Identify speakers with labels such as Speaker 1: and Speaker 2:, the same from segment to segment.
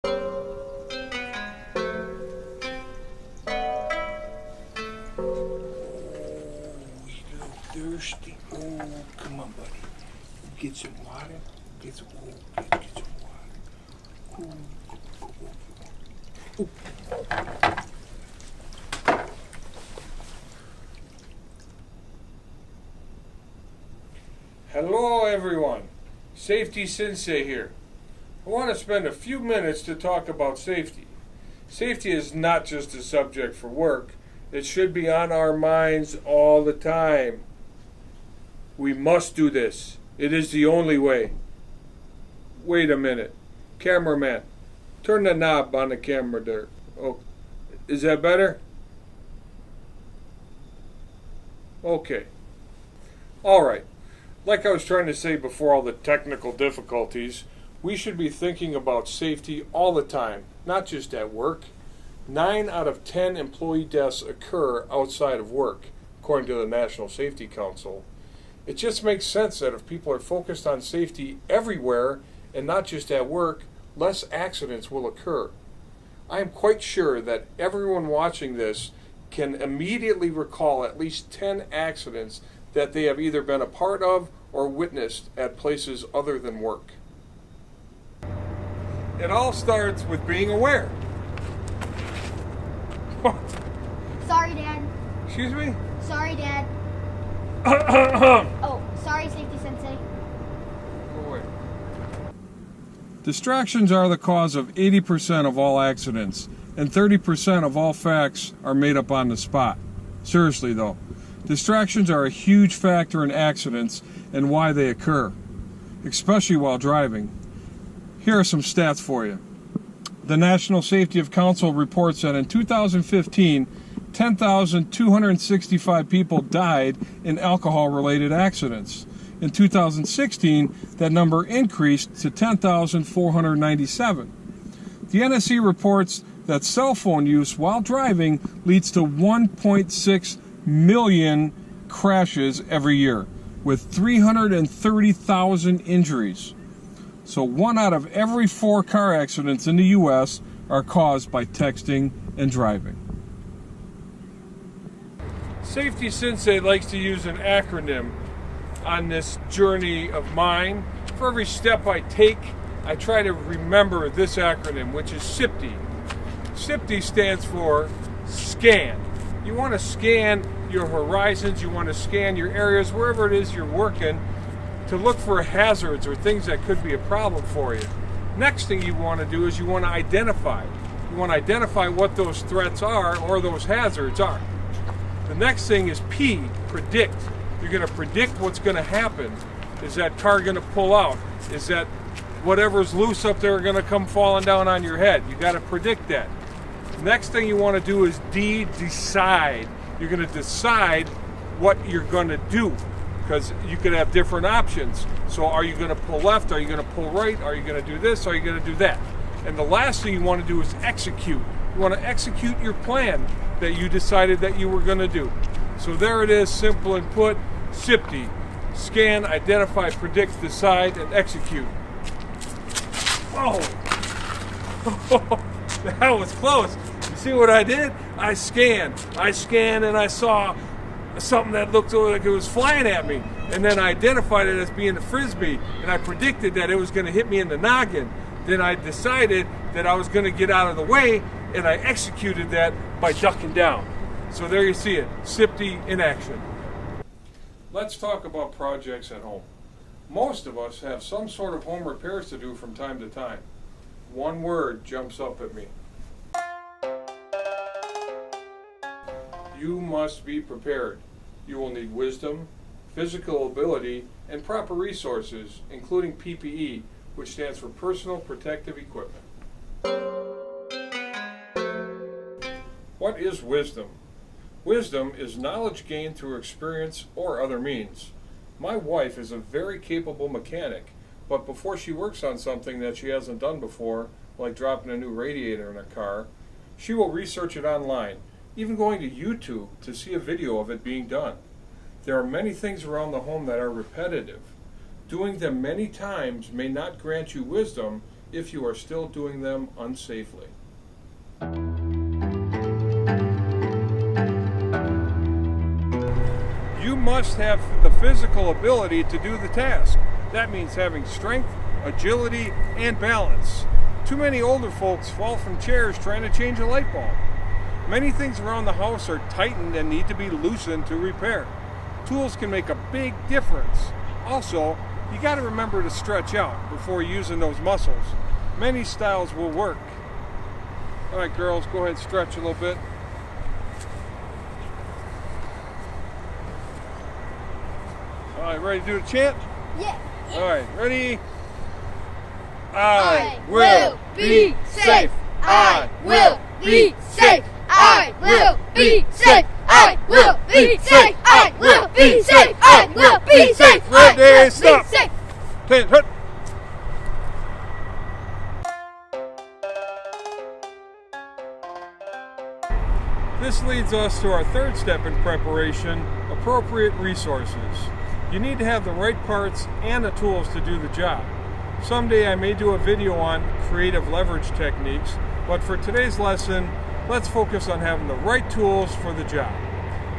Speaker 1: Thirsty. Oh, come on, buddy. Get some water. Get some water. Ooh. Ooh. Hello, everyone. Safety Sensei here. I want to spend a few minutes to talk about safety. Safety is not just a subject for work. It should be on our minds all the time. We must do this. It is the only way. Wait a minute. Cameraman, turn the knob on the camera there. Oh, is that better? Okay. All right. Like I was trying to say before all the technical difficulties, we should be thinking about safety all the time, not just at work. 9 out of 10 employee deaths occur outside of work, according to the National Safety Council. It just makes sense that if people are focused on safety everywhere and not just at work, less accidents will occur. I am quite sure that everyone watching this can immediately recall at least 10 accidents that they have either been a part of or witnessed at places other than work. It all starts with being aware. What?
Speaker 2: Sorry, Dad.
Speaker 1: Excuse me?
Speaker 2: Sorry, Dad. Oh, sorry, Safety Sensei.
Speaker 1: Go away. Distractions are the cause of 80% of all accidents, and 30% of all facts are made up on the spot. Seriously though, distractions are a huge factor in accidents and why they occur, especially while driving. Here are some stats for you. The National Safety Council reports that in 2015, 10,265 people died in alcohol-related accidents. In 2016, that number increased to 10,497. The NSC reports that cell phone use while driving leads to 1.6 million crashes every year, with 330,000 injuries. So 1 out of every 4 car accidents in the U.S. are caused by texting and driving. Safety Sensei likes to use an acronym on this journey of mine. For every step I take, I try to remember this acronym, which is SIPDE. SIPDE stands for SCAN. You want to scan your horizons, you want to scan your areas, wherever it is you're working, to look for hazards or things that could be a problem for you. Next thing you want to do is you want to identify. You want to identify what those threats are or those hazards are. The next thing is P, predict. You're going to predict what's going to happen. Is that car going to pull out? Is that whatever's loose up there going to come falling down on your head? You got to predict that. The next thing you want to do is D, decide. You're going to decide what you're going to do, because you could have different options. So are you going to pull left? Are you going to pull right? Are you going to do this? Are you going to do that? And the last thing you want to do is execute. You want to execute your plan that you decided that you were going to do. So there it is, simple and put. SIPDE, scan, identify, predict, decide, and execute. Oh, that was close. You see what I did? I scanned, and I saw something that looked like it was flying at me, and then I identified it as being a frisbee, and I predicted that it was going to hit me in the noggin. Then I decided that I was going to get out of the way, and I executed that by ducking down. So there you see it, SIPDE in action. Let's talk about projects at home. Most of us have some sort of home repairs to do from time to time. One word jumps up at me. You must be prepared. You will need wisdom, physical ability, and proper resources, including PPE, which stands for Personal Protective Equipment. What is wisdom? Wisdom is knowledge gained through experience or other means. My wife is a very capable mechanic, but before she works on something that she hasn't done before, like dropping a new radiator in a car, she will research it online, even going to YouTube to see a video of it being done. There are many things around the home that are repetitive. Doing them many times may not grant you wisdom, if you are still doing them unsafely. You must have the physical ability to do the task. That means having strength, agility, and balance. Too many older folks fall from chairs trying to change a light bulb. Many things around the house are tightened and need to be loosened to repair. Tools can make a big difference. Also, you got to remember to stretch out before using those muscles. Many styles will work. All right, girls, go ahead and stretch a little bit. All right, ready to do the chant?
Speaker 2: Yeah.
Speaker 1: All right, ready?
Speaker 2: I will be safe. I will be safe. I will be safe. I will be safe. I will be safe. I will be safe.
Speaker 1: Ready, stop.
Speaker 2: Safe.
Speaker 1: 10, hut. This leads us to our third step in preparation, appropriate resources. You need to have the right parts and the tools to do the job. Someday I may do a video on creative leverage techniques, but for today's lesson, let's focus on having the right tools for the job.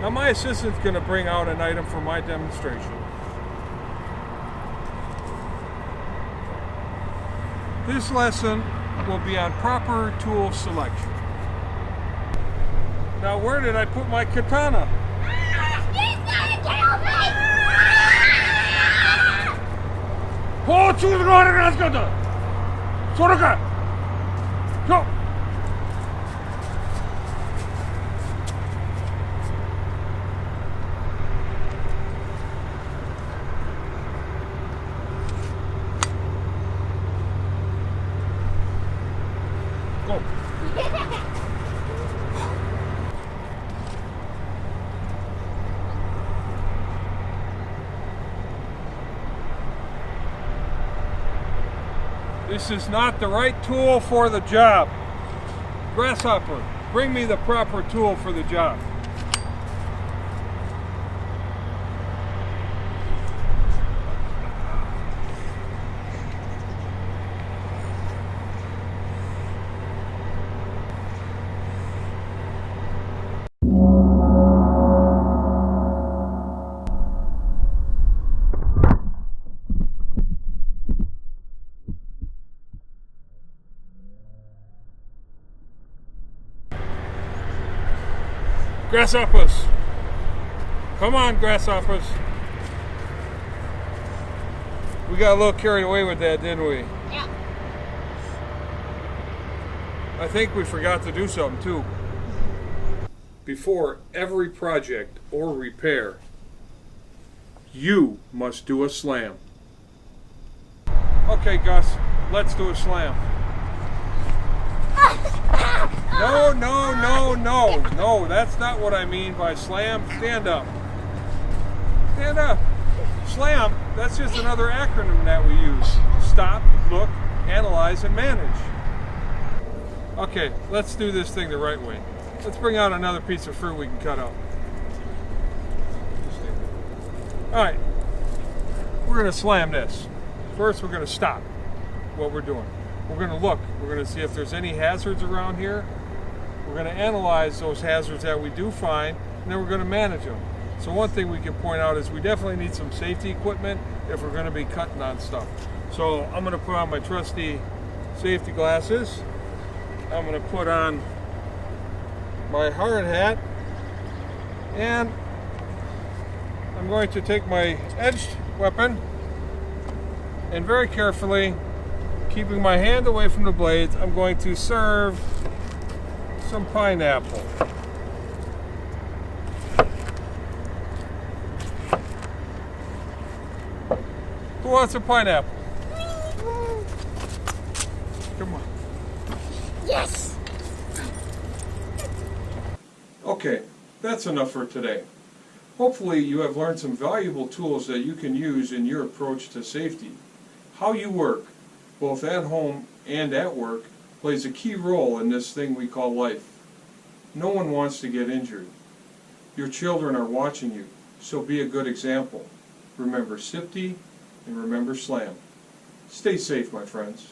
Speaker 1: Now my assistant's going to bring out an item for my demonstration. This lesson will be on proper tool selection. Now where did I put my katana?
Speaker 2: He's gonna kill me!
Speaker 1: Oh, choose one and ask it. Soraka. Go. Go. This is not the right tool for the job. Grasshopper, bring me the proper tool for the job. Grasshoppers! Come on, grasshoppers! We got a little carried away with that, didn't we?
Speaker 2: Yeah.
Speaker 1: I think we forgot to do something too. Before every project or repair, you must do a slam. Okay, Gus, let's do a slam. No, no, no, no, no, that's not what I mean by slam. Stand up. Stand up. Slam, that's just another acronym that we use. Stop, look, analyze, and manage. Okay, let's do this thing the right way. Let's bring out another piece of fruit we can cut out. Alright, we're going to slam this. First, we're going to stop what we're doing. We're going to look. We're going to see if there's any hazards around here. We're going to analyze those hazards that we do find, and then we're going to manage them. So one thing we can point out is we definitely need some safety equipment if we're going to be cutting on stuff. So I'm going to put on my trusty safety glasses. I'm going to put on my hard hat, and I'm going to take my edged weapon and very carefully, keeping my hand away from the blades, I'm going to serve some pineapple. Who wants a pineapple? Come on.
Speaker 2: Yes!
Speaker 1: Okay, that's enough for today. Hopefully you have learned some valuable tools that you can use in your approach to safety. How you work, both at home and at work, plays a key role in this thing we call life. No one wants to get injured. Your children are watching you, so be a good example. Remember SIPDE and remember SLAM. Stay safe, my friends.